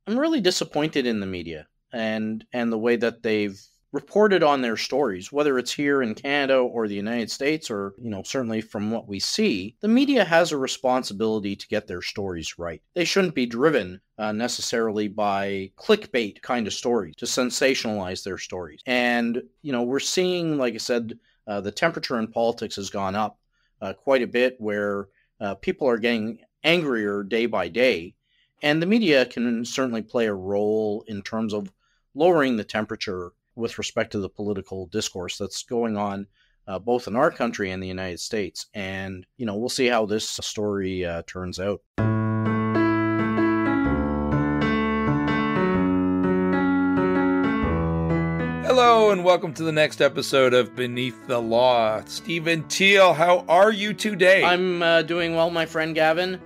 I'm really disappointed in the media and the way that they've reported on their stories, whether it's here in Canada or the United States, or, certainly from what we see. The media has a responsibility to get their stories right. They shouldn't be driven necessarily by clickbait kind of stories to sensationalize their stories. And, we're seeing, like I said, the temperature in politics has gone up quite a bit, where people are getting angrier day by day. And the media can certainly play a role in terms of lowering the temperature with respect to the political discourse that's going on both in our country and the United States. And, we'll see how this story turns out. Hello, and welcome to the next episode of Beneath the Law. Stephen Teal, how are you today? I'm doing well, my friend Gavin.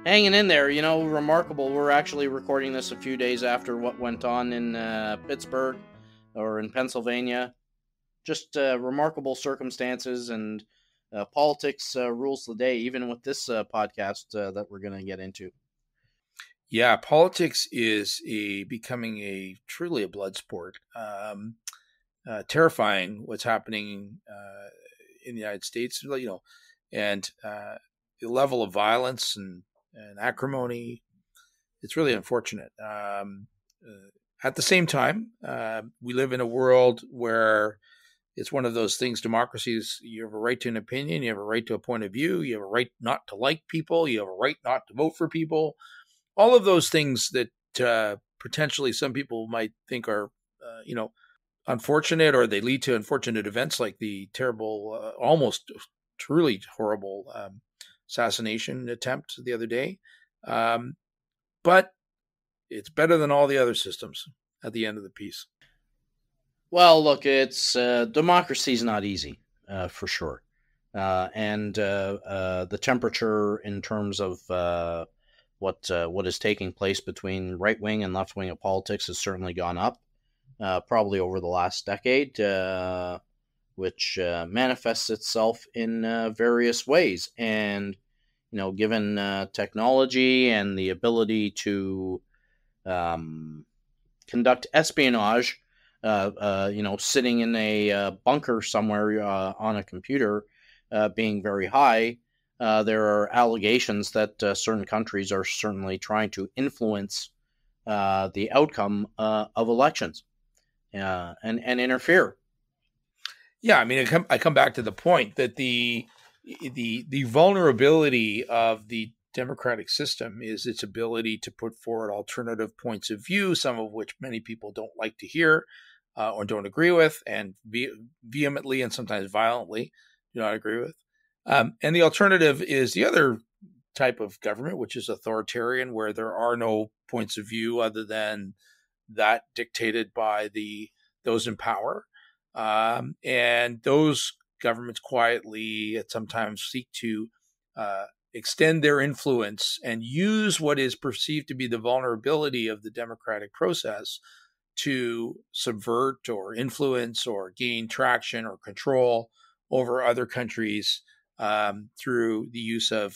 Hanging in there, remarkable. We're actually recording this a few days after what went on in Pittsburgh or in Pennsylvania. Just remarkable circumstances, and politics rules the day, even with this podcast that we're going to get into. Yeah, politics is becoming truly a blood sport. Terrifying what's happening in the United States, and the level of violence and acrimony. It's really unfortunate. At the same time, we live in a world where it's one of those things, democracies, you have a right to an opinion, you have a right to a point of view, you have a right not to like people, you have a right not to vote for people. All of those things that potentially some people might think are, unfortunate, or they lead to unfortunate events like the terrible, almost truly horrible assassination attempt the other day. But it's better than all the other systems at the end of the piece. Well, look, it's democracy is not easy, for sure. And the temperature in terms of what is taking place between right-wing and left-wing of politics has certainly gone up, probably over the last decade, which manifests itself in various ways. And, given technology and the ability to conduct espionage, sitting in a bunker somewhere on a computer being very high, there are allegations that certain countries are certainly trying to influence the outcome of elections and interfere. Yeah, I mean, I come back to the point that the vulnerability of the democratic system is its ability to put forward alternative points of view, some of which many people don't like to hear or don't agree with, and vehemently and sometimes violently do not agree with. And the alternative is the other type of government, which is authoritarian, where there are no points of view other than that dictated by those in power. And those governments quietly at sometimes seek to extend their influence and use what is perceived to be the vulnerability of the democratic process to subvert or influence or gain traction or control over other countries through the use of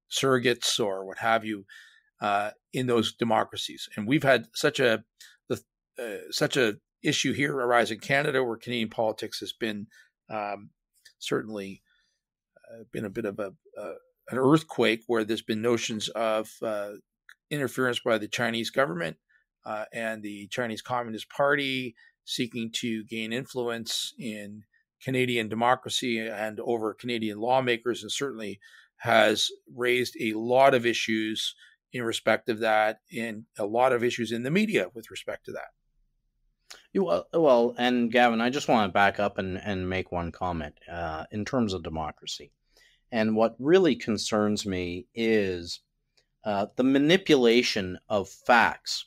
surrogates or what have you in those democracies. And we've had such a issue here arise in Canada, where Canadian politics has been certainly been a bit of an earthquake, where there's been notions of interference by the Chinese government and the Chinese Communist Party seeking to gain influence in Canadian democracy and over Canadian lawmakers, and certainly has raised a lot of issues in respect of that, and a lot of issues in the media with respect to that. Well, and Gavin, I just want to back up and make one comment in terms of democracy. And what really concerns me is the manipulation of facts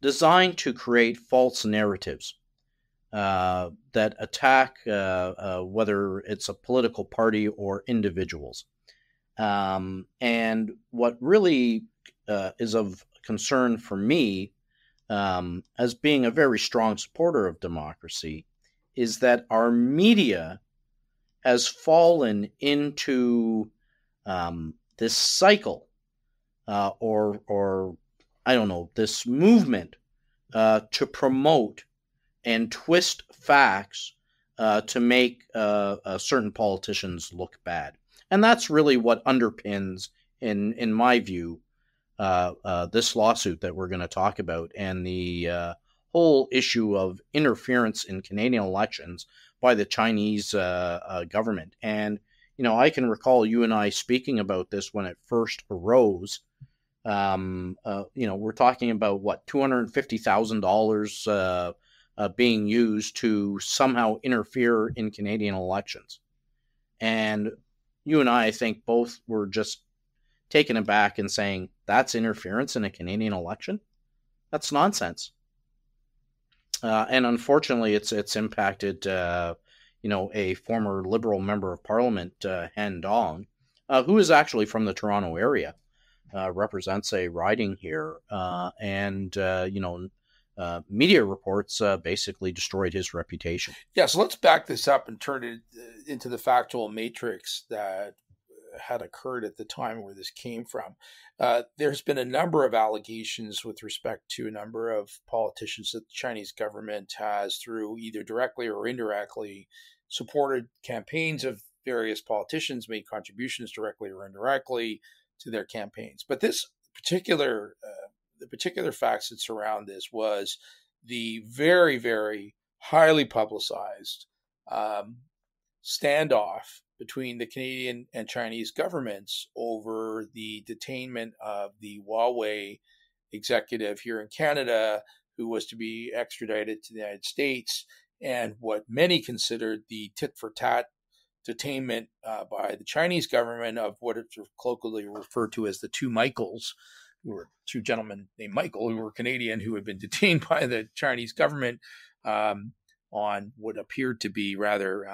designed to create false narratives that attack whether it's a political party or individuals. And what really is of concern for me, as being a very strong supporter of democracy, is that our media has fallen into this cycle or I don't know, this movement to promote and twist facts to make certain politicians look bad. And that's really what underpins, in my view, this lawsuit that we're going to talk about, and the whole issue of interference in Canadian elections by the Chinese government. And, I can recall you and I speaking about this when it first arose. We're talking about what, $250,000 being used to somehow interfere in Canadian elections. And you and I think, both were just taken aback and saying, that's interference in a Canadian election? That's nonsense. And unfortunately, it's impacted, a former Liberal member of Parliament, Han Dong, who is actually from the Toronto area, represents a riding here, and media reports basically destroyed his reputation. Yeah, so let's back this up and turn it into the factual matrix that had occurred at the time where this came from. There's been a number of allegations with respect to a number of politicians that the Chinese government has, through either directly or indirectly, supported campaigns of various politicians, made contributions directly or indirectly to their campaigns. But this particular, the particular facts that surround this was the very, very highly publicized standoff between the Canadian and Chinese governments over the detainment of the Huawei executive here in Canada, who was to be extradited to the United States, and what many considered the tit-for-tat detainment by the Chinese government of what is colloquially referred to as the two Michaels, who were two gentlemen named Michael, who were Canadian, who had been detained by the Chinese government on what appeared to be rather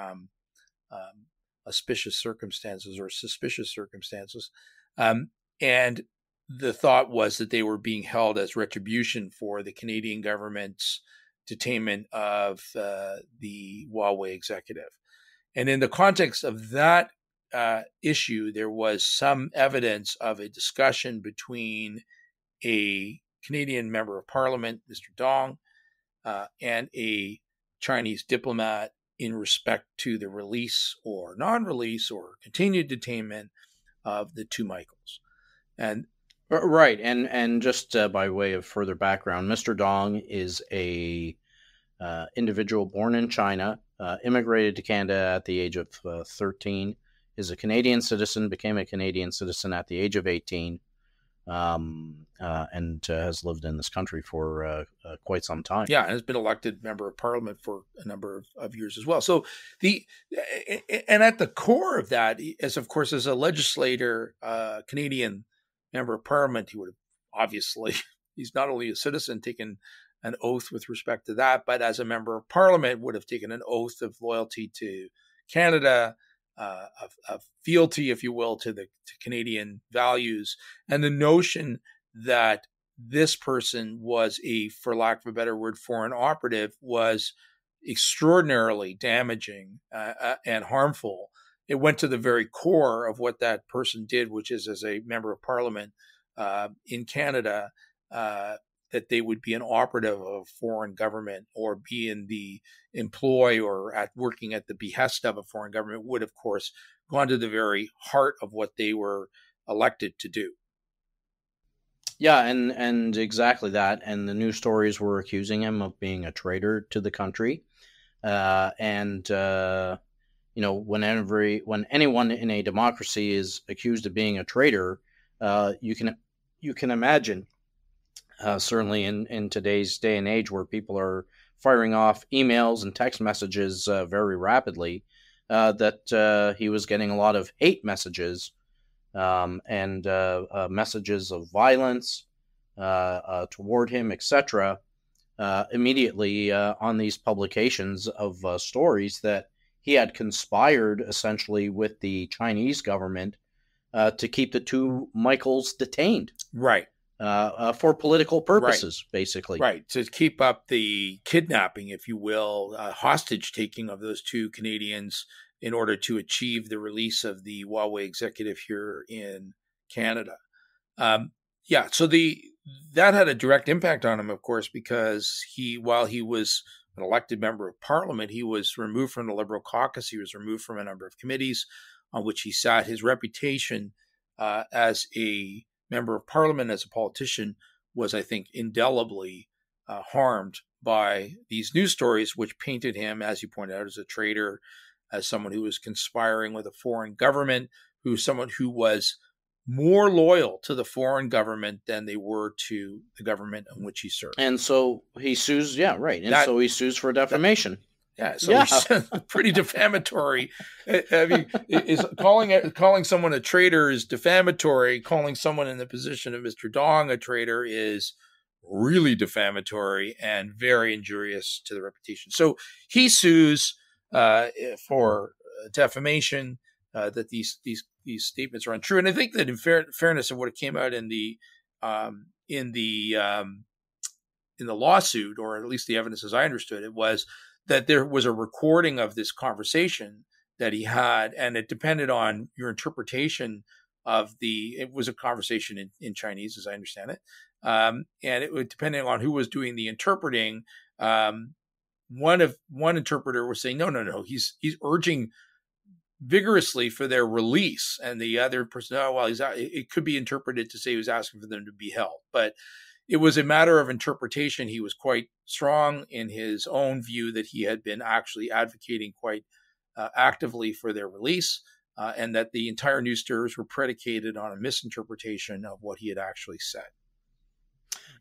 auspicious circumstances or suspicious circumstances. And the thought was that they were being held as retribution for the Canadian government's detainment of the Huawei executive. And in the context of that issue, there was some evidence of a discussion between a Canadian member of Parliament, Mr. Dong, and a Chinese diplomat in respect to the release or non-release or continued detainment of the two Michaels. And right, and just by way of further background, Mr. Dong is a individual born in China, immigrated to Canada at the age of 13, is a Canadian citizen, became a Canadian citizen at the age of 18, and has lived in this country for quite some time. Yeah, and has been elected member of Parliament for a number of years as well. So and at the core of that, as of course as a legislator, Canadian member of Parliament, he would have obviously, he's not only a citizen, taken an oath with respect to that, but as a member of Parliament would have taken an oath of loyalty to Canada, of fealty, if you will, to Canadian values. And the notion that this person was for lack of a better word, foreign operative was extraordinarily damaging and harmful. It went to the very core of what that person did, which is, as a member of Parliament in Canada, that they would be an operative of a foreign government or be in the employ or working at the behest of a foreign government, would, of course, gone to the very heart of what they were elected to do. Yeah, and exactly that. And the news stories were accusing him of being a traitor to the country. When anyone in a democracy is accused of being a traitor, you can imagine, certainly in today's day and age, where people are firing off emails and text messages very rapidly, that he was getting a lot of hate messages and messages of violence toward him, etc., immediately on these publications of stories that he had conspired essentially with the Chinese government to keep the two Michaels detained. Right. For political purposes, right. Basically. Right. To keep up the kidnapping, if you will, hostage taking of those two Canadians in order to achieve the release of the Huawei executive here in Canada. Yeah, so that had a direct impact on him, of course, because while he was an elected member of parliament, he was removed from the Liberal caucus. He was removed from a number of committees on which he sat. His reputation as a member of parliament, as a politician, was, I think, indelibly harmed by these news stories, which painted him, as you pointed out, as a traitor, as someone who was conspiring with a foreign government, someone who was more loyal to the foreign government than they were to the government in which he served. And so he sues, so he sues for defamation. He's pretty defamatory. I mean, is calling someone a traitor is defamatory. Calling someone in the position of Mr. Dong a traitor is really defamatory and very injurious to the reputation. So he sues for defamation, that these statements are untrue. And I think that in fairness of what it came out in the lawsuit, or at least the evidence as I understood it, was that there was a recording of this conversation that he had, and it depended on your interpretation of it was a conversation in Chinese, as I understand it. And it would, depending on who was doing the interpreting, one interpreter was saying, no, he's urging vigorously for their release, and the other person, it could be interpreted to say he was asking for them to be held, but it was a matter of interpretation. He was quite strong in his own view that he had been actually advocating quite actively for their release, and that the entire news stories were predicated on a misinterpretation of what he had actually said.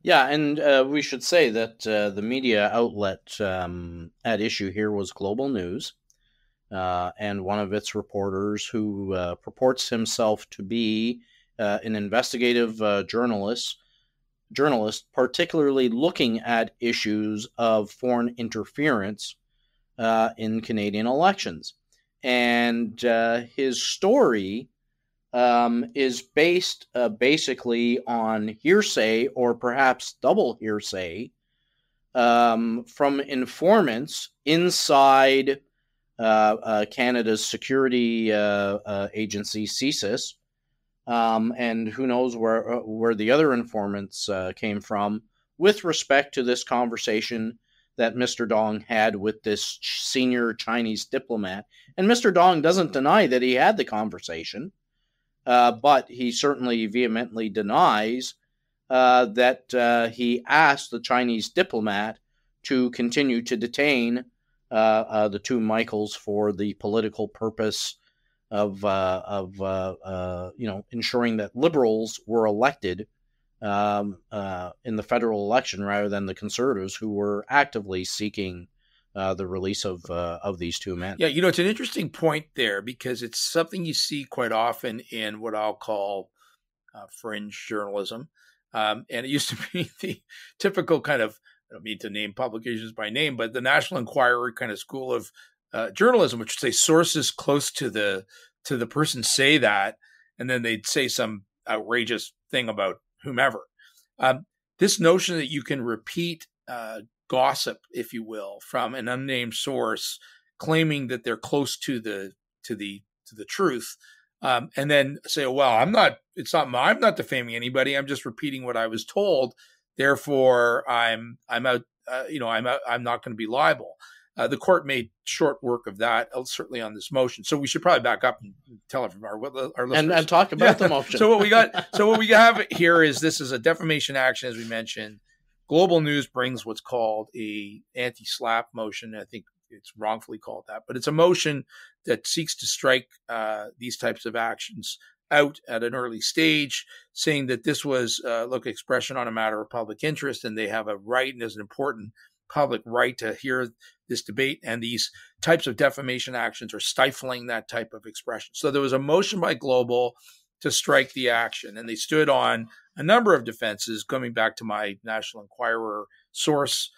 Yeah, and we should say that the media outlet at issue here was Global News, and one of its reporters, who purports himself to be an investigative journalist, particularly looking at issues of foreign interference in Canadian elections. And his story is based basically on hearsay, or perhaps double hearsay, from informants inside Canada's security agency, CSIS, and who knows where the other informants came from, with respect to this conversation that Mr. Dong had with this senior Chinese diplomat. And Mr. Dong doesn't deny that he had the conversation, but he certainly vehemently denies that he asked the Chinese diplomat to continue to detain the two Michaels for the political purpose of ensuring that Liberals were elected in the federal election, rather than the Conservatives, who were actively seeking the release of these two men. Yeah, it's an interesting point there, because it's something you see quite often in what I'll call fringe journalism. And it used to be the typical kind of, I don't mean to name publications by name, but the National Enquirer kind of school of journalism, which would say sources close to the person say that, and then they'd say some outrageous thing about whomever. This notion that you can repeat gossip, if you will, from an unnamed source, claiming that they're close to the truth, and then say, "Well, I'm not defaming anybody. I'm just repeating what I was told. Therefore, I'm out. I'm not going to be liable." The court made short work of that, certainly on this motion. So we should probably back up and tell everybody, our listeners, and talk about the motion. So what we have here is, this is a defamation action, as we mentioned. Global News brings what's called a anti-SLAPP motion. I think it's wrongfully called that, but it's a motion that seeks to strike these types of actions out at an early stage, saying that this was expression on a matter of public interest, and they have a right, and there's an important public right to hear this debate, and these types of defamation actions are stifling that type of expression. So there was a motion by Global to strike the action, and they stood on a number of defenses, coming back to my National Enquirer source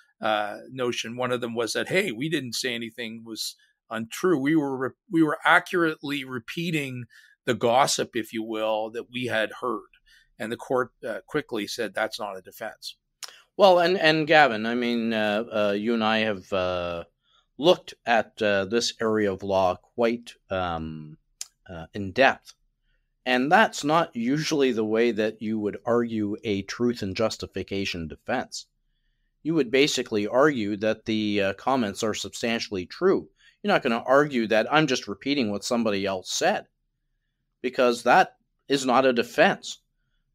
notion. One of them was that, hey, we didn't say anything was untrue. We were accurately repeating the gossip, if you will, that we had heard. And the court quickly said that's not a defense. Well, and Gavin, I mean, you and I have looked at this area of law quite in depth And that's not usually the way that you would argue a truth and justification defense. You would basically argue that the comments are substantially true. You're not going to argue that I'm just repeating what somebody else said, because that is not a defense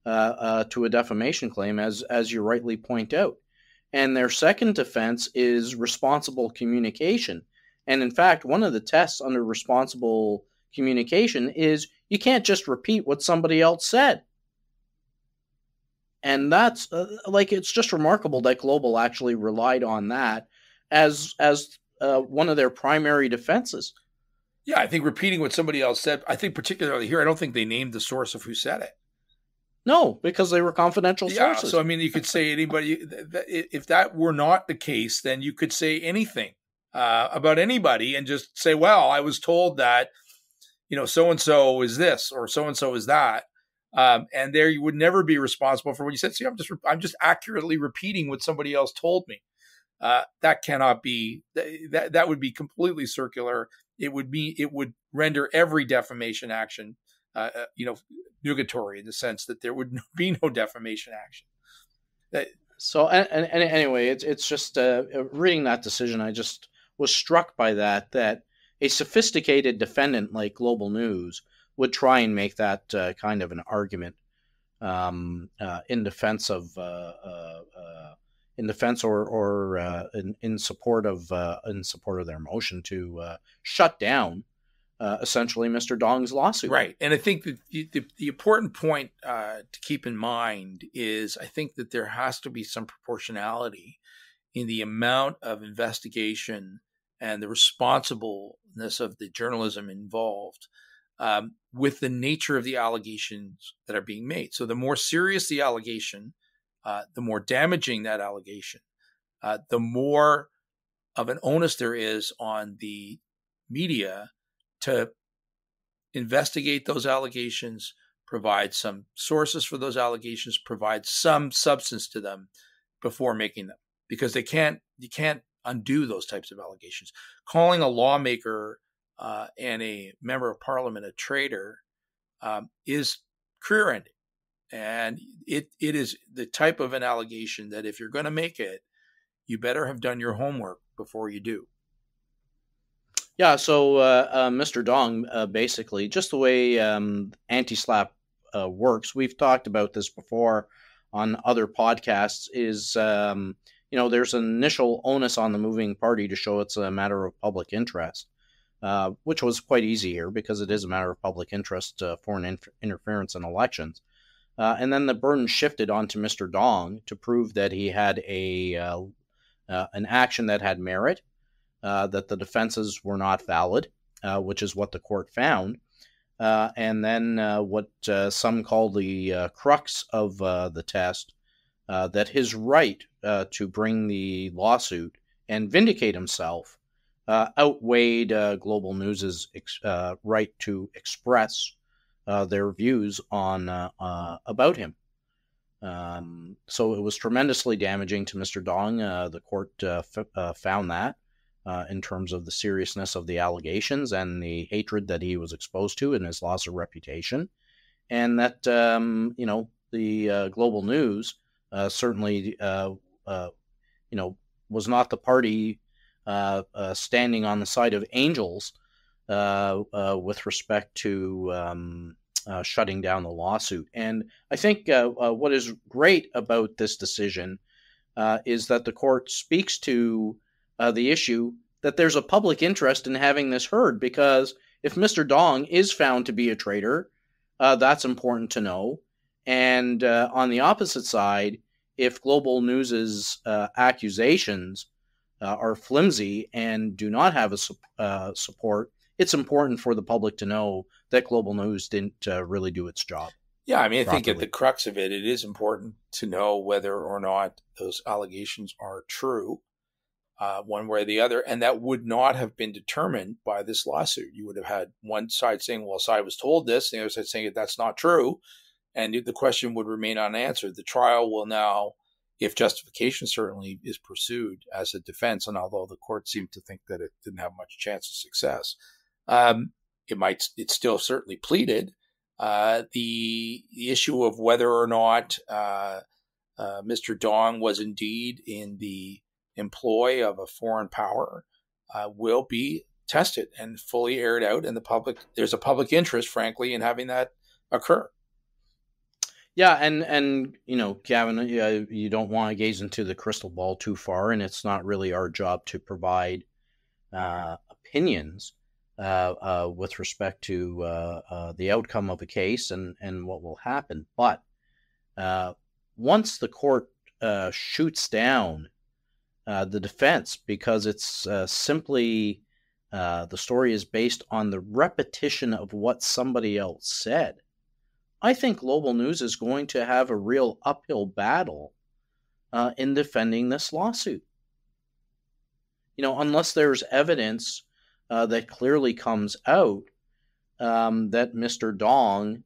to a defamation claim, as you rightly point out. And their second defense is responsible communication. And in fact, one of the tests under responsible communication is you can't just repeat what somebody else said. And that's it's just remarkable that Global actually relied on that as one of their primary defenses. Yeah, I think repeating what somebody else said, I think particularly here, I don't think they named the source of who said it. No, because they were confidential sources. So, I mean, you could say anybody, if that were not the case, then you could say anything about anybody and just say, well, I was told that, so-and-so is this or so-and-so is that. And there you would never be responsible for what you said. See, I'm just accurately repeating what somebody else told me. That cannot be, that would be completely circular. It would render every defamation action, nugatory in the sense that there would be no defamation action. So, and anyway, it's just reading that decision, I just was struck by that a sophisticated defendant like Global News would try and make that kind of an argument in defense of in support of their motion to shut down essentially Mr. Dong's lawsuit. Right. And I think that the important point to keep in mind is I think that there has to be some proportionality in the amount of investigation and the responsibleness of the journalism involved with the nature of the allegations that are being made. So the more serious the allegation, the more damaging that allegation, the more of an onus there is on the media to investigate those allegations, provide some sources for those allegations, provide some substance to them before making them, because you can't undo those types of allegations. Calling a lawmaker and a member of parliament a traitor is career-ending, and it is the type of an allegation that if you're going to make it, you better have done your homework before you do. Yeah, so Mr. Dong, basically, just the way anti-SLAPP works, we've talked about this before on other podcasts, is, there's an initial onus on the moving party to show it's a matter of public interest, which was quite easy here because it is a matter of public interest, foreign interference in elections. And then the burden shifted onto Mr. Dong to prove that he had an action that had merit, that the defenses were not valid, which is what the court found. And then what some call the crux of the test, that his right to bring the lawsuit and vindicate himself outweighed Global News's right to express their views on about him. So it was tremendously damaging to Mr. Dong. The court found that. In terms of the seriousness of the allegations and the hatred that he was exposed to and his loss of reputation. And that, the Global News certainly, was not the party standing on the side of angels with respect to shutting down the lawsuit. And I think what is great about this decision is that the court speaks to the issue that there's a public interest in having this heard, because if Mr. Dong is found to be a traitor, that's important to know. And on the opposite side, if Global News's accusations are flimsy and do not have a support, it's important for the public to know that Global News didn't really do its job. Yeah, I mean, I think at the crux of it, it is important to know whether or not those allegations are true. One way or the other, and that would not have been determined by this lawsuit. You would have had one side saying, well, so I was told this, and the other side saying that's not true, and the question would remain unanswered. The trial will now, if justification certainly is pursued as a defense, and although the court seemed to think that it didn't have much chance of success, it's still certainly pleaded, The issue of whether or not Mr. Dong was indeed in the employ of a foreign power will be tested and fully aired out, and there's a public interest, frankly, in having that occur. Yeah, and Gavin, you don't want to gaze into the crystal ball too far, and it's not really our job to provide opinions with respect to the outcome of a case and what will happen. But once the court shoots down the defense because it's simply the story is based on the repetition of what somebody else said, I think Global News is going to have a real uphill battle in defending this lawsuit. Unless there's evidence that clearly comes out that Mr. Dong,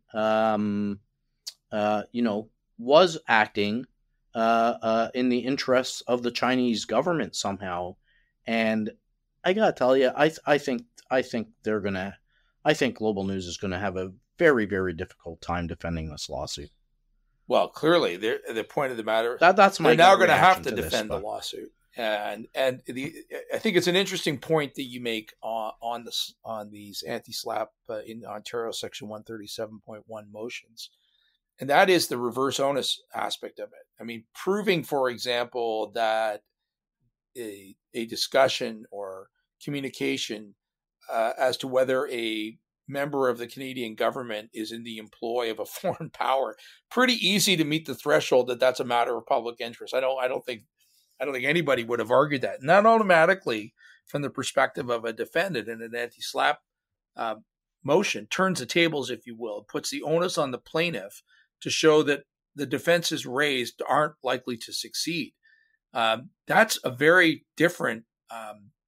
was acting in the interests of the Chinese government somehow. And I gotta tell you, I think Global News is gonna have a very, very difficult time defending this lawsuit. Well, clearly, the point of the matter that's my. They're now going to have to defend the lawsuit, and I think it's an interesting point that you make on these anti-SLAPP in Ontario Section 137.1 motions, and that is the reverse onus aspect of it. I mean, proving, for example, that a discussion or communication as to whether a member of the Canadian government is in the employ of a foreign power, pretty easy to meet the threshold that that's a matter of public interest. I don't think anybody would have argued that. Not automatically, from the perspective of a defendant in an anti-SLAPP motion, turns the tables, if you will, puts the onus on the plaintiff to show that the defenses raised aren't likely to succeed. That's a very different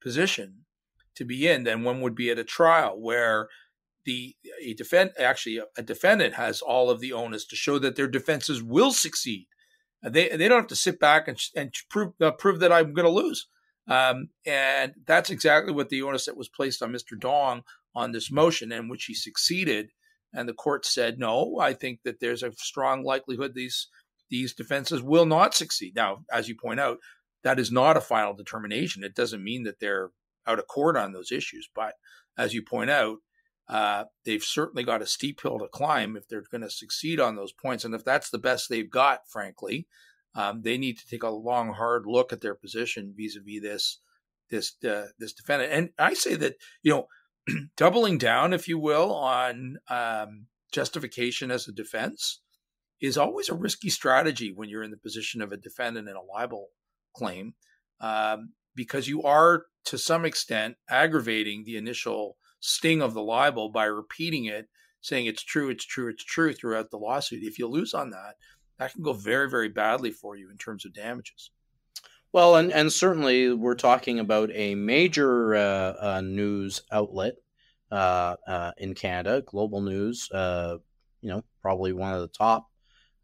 position to be in than one would be at a trial where a defendant has all of the onus to show that their defenses will succeed. They don't have to sit back and prove that I'm going to lose. And that's exactly what the onus that was placed on Mr. Dong on this motion, in which he succeeded. And the court said, no, I think that there's a strong likelihood these defenses will not succeed. Now, as you point out, that is not a final determination. It doesn't mean that they're out of court on those issues. But as you point out, they've certainly got a steep hill to climb if they're going to succeed on those points. And if that's the best they've got, frankly, they need to take a long, hard look at their position vis-a-vis this defendant. And I say that, doubling down, if you will, on justification as a defense is always a risky strategy when you're in the position of a defendant in a libel claim, because you are, to some extent, aggravating the initial sting of the libel by repeating it, saying it's true, it's true, it's true throughout the lawsuit. If you lose on that, that can go very, very badly for you in terms of damages. Well, and certainly we're talking about a major news outlet in Canada, Global News, probably one of the top.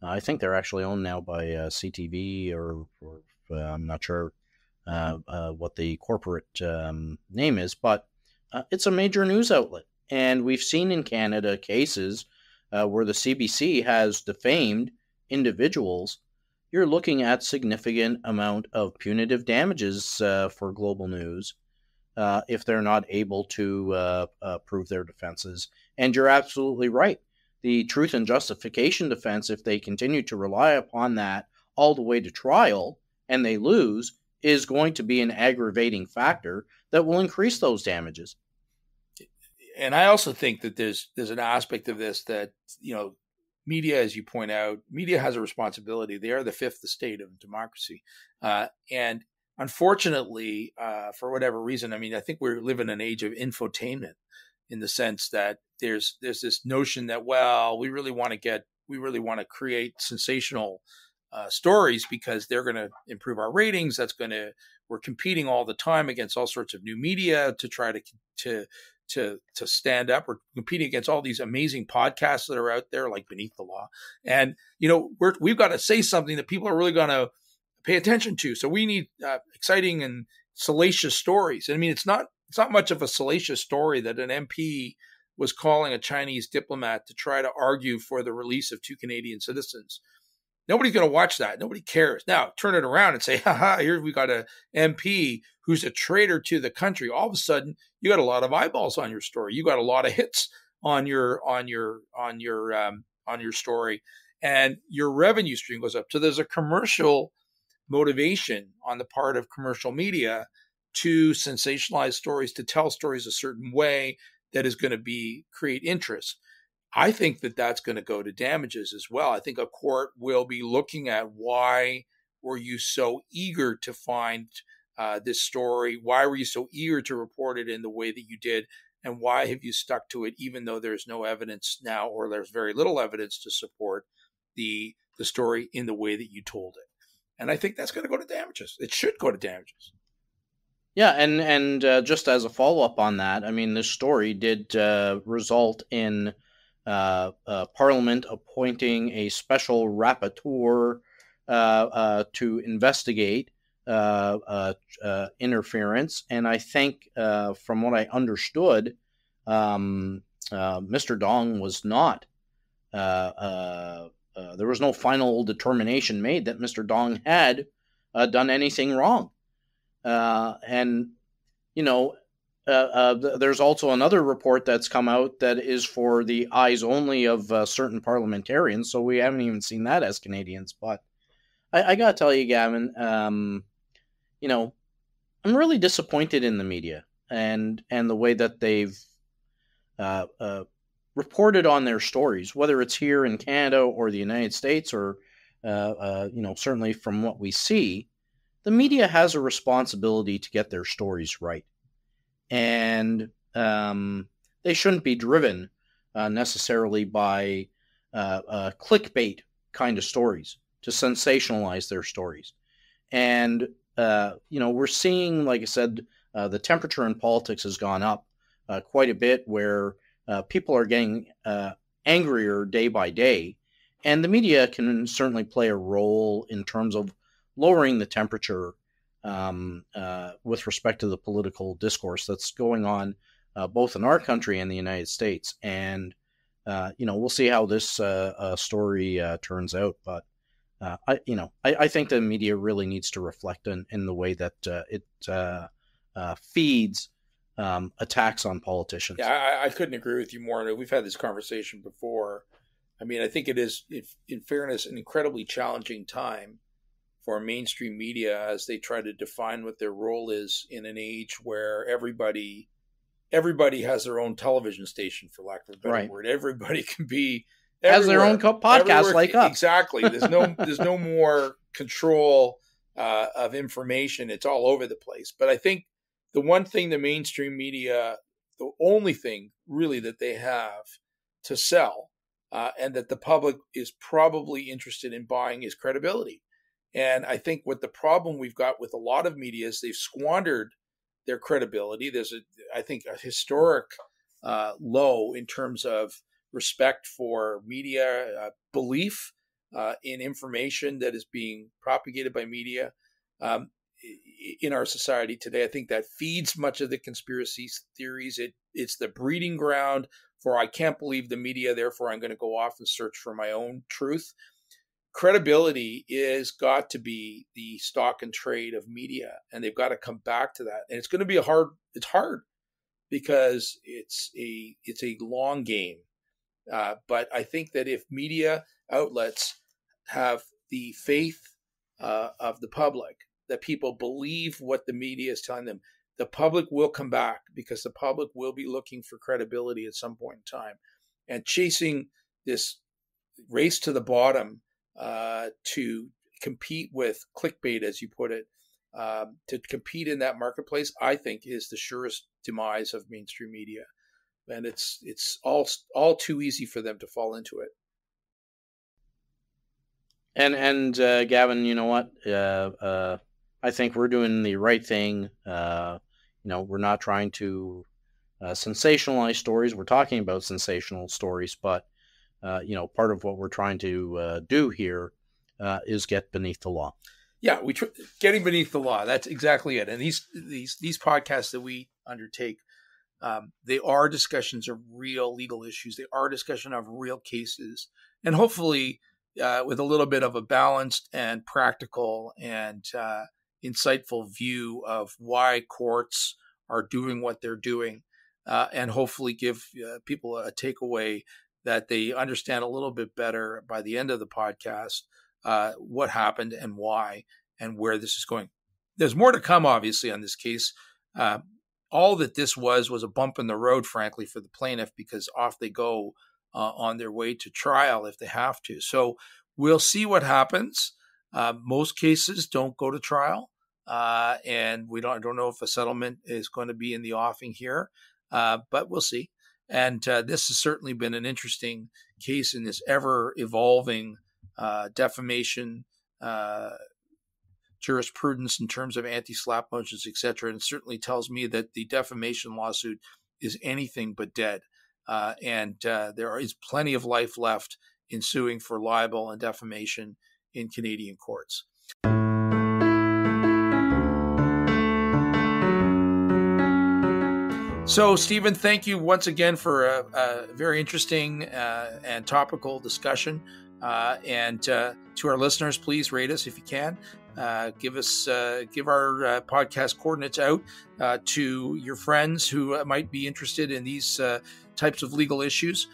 I think they're actually owned now by CTV or I'm not sure what the corporate name is, but it's a major news outlet. And we've seen in Canada cases where the CBC has defamed individuals. You're looking at significant amount of punitive damages for Global News if they're not able to prove their defenses. And you're absolutely right. The truth and justification defense, if they continue to rely upon that all the way to trial and they lose, is going to be an aggravating factor that will increase those damages. And I also think that there's an aspect of this that, media, as you point out, media has a responsibility. They are the fifth estate of democracy. And unfortunately, for whatever reason, I think we live in an age of infotainment, in the sense that there's this notion that, we really want to create sensational stories because they're going to improve our ratings. We're competing all the time against all sorts of new media to try to stand up. We're competing against all these amazing podcasts that are out there, like Beneath the Law. And, we've got to say something that people are really going to pay attention to. So we need exciting and salacious stories. And it's not much of a salacious story that an MP was calling a Chinese diplomat to try to argue for the release of 2 Canadian citizens. Nobody's going to watch that. Nobody cares. Now, turn it around and say, here we got a MP who's a traitor to the country. All of a sudden, you got a lot of eyeballs on your story. You got a lot of hits on your story, and your revenue stream goes up. So there's a commercial motivation on the part of commercial media to sensationalize stories, to tell stories a certain way that is going to create interest. I think that that's going to go to damages as well. I think a court will be looking at why were you so eager to find this story? Why were you so eager to report it in the way that you did? And why have you stuck to it, even though there's no evidence now, or there's very little evidence to support the story in the way that you told it? And I think that's going to go to damages. It should go to damages. Yeah, and just as a follow-up on that, I mean, this story did result in Parliament appointing a special rapporteur to investigate interference. And I think, from what I understood, Mr. Dong was not. There was no final determination made that Mr. Dong had done anything wrong. And, you know, there's also another report that's come out that is for the eyes only of certain parliamentarians, so we haven't even seen that as Canadians. But I gotta tell you, Gavin, you know, I'm really disappointed in the media and the way that they've reported on their stories, whether it's here in Canada or the United States, or certainly from what we see. The media has a responsibility to get their stories right. And they shouldn't be driven necessarily by clickbait kind of stories to sensationalize their stories. And, we're seeing, like I said, the temperature in politics has gone up quite a bit, where people are getting angrier day by day. And the media can certainly play a role in terms of lowering the temperature with respect to the political discourse that's going on both in our country and the United States. And, we'll see how this story turns out. But, I think the media really needs to reflect in the way that it feeds attacks on politicians. Yeah, I couldn't agree with you more. We've had this conversation before. I mean, I think it is, in fairness, an incredibly challenging time for mainstream media as they try to define what their role is in an age where everybody has their own television station, for lack of a better word. Everybody can be has their own podcast like us. Exactly. There's no more control of information. It's all over the place. But I think the one thing the mainstream media, the only thing really that they have to sell, and that the public is probably interested in buying, is credibility. And I think what the problem we've got with a lot of media is they've squandered their credibility. There's I think a historic low in terms of respect for media, belief in information that is being propagated by media in our society today. I think that feeds much of the conspiracy theories. It's the breeding ground for I can't believe the media, therefore I'm going to go off and search for my own truth. Credibility is got to be the stock and trade of media, and they've got to come back to that. And it's going to be it's hard because it's a long game. But I think that if media outlets have the faith of the public, that people believe what the media is telling them, the public will come back, because the public will be looking for credibility at some point in time. And chasing this race to the bottom to compete with clickbait, as you put it, to compete in that marketplace, I think is the surest demise of mainstream media. And it's all too easy for them to fall into it. And Gavin, you know what? I think we're doing the right thing. We're not trying to sensationalize stories. We're talking about sensational stories, but part of what we're trying to do here is get beneath the law. Yeah, getting beneath the law. That's exactly it. And these podcasts that we undertake They are discussions of real legal issues. They are discussion of real cases, and hopefully with a little bit of a balanced and practical and insightful view of why courts are doing what they're doing, and hopefully give people a takeaway that they understand a little bit better by the end of the podcast what happened and why and where this is going. There's more to come, obviously, on this case. All that this was a bump in the road, frankly, for the plaintiff, because off they go on their way to trial if they have to. So we'll see what happens. Most cases don't go to trial, and I don't know if a settlement is going to be in the offing here, but we'll see. And this has certainly been an interesting case in this ever-evolving defamation jurisprudence in terms of anti-SLAPP motions, etc. And it certainly tells me that the defamation lawsuit is anything but dead. And there is plenty of life left in suing for libel and defamation in Canadian courts. So, Stephen, thank you once again for a very interesting and topical discussion. And to our listeners, please rate us if you can. Give our podcast coordinates out to your friends who might be interested in these types of legal issues,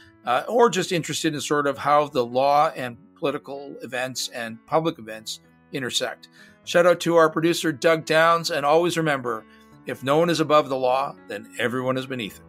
or just interested in sort of how the law and political events and public events intersect. Shout out to our producer, Doug Downs, and always remember, if no one is above the law, then everyone is beneath it.